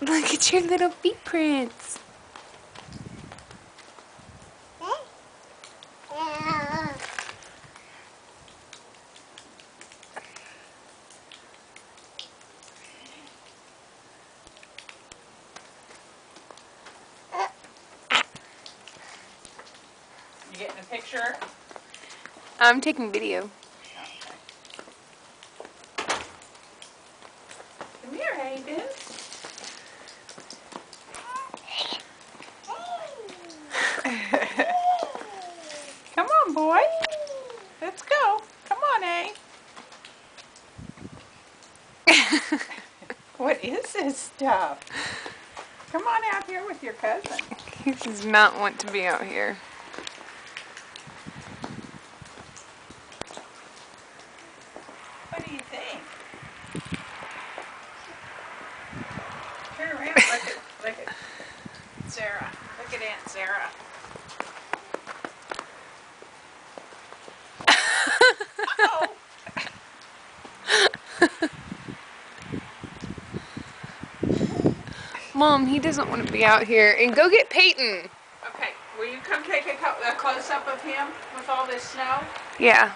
Look at your little feet prints. You getting a picture? I'm taking video. Come here, Hayden. Come on, boy. Let's go. Come on, A. What is this stuff? Come on out here with your cousin. He does not want to be out here. What do you think? Turn around. Look at Sarah. Look at Aunt Sarah. Uh-oh. Mom, he doesn't want to be out here. And go get Peyton. Okay, will you come take a close-up of him with all this snow? Yeah.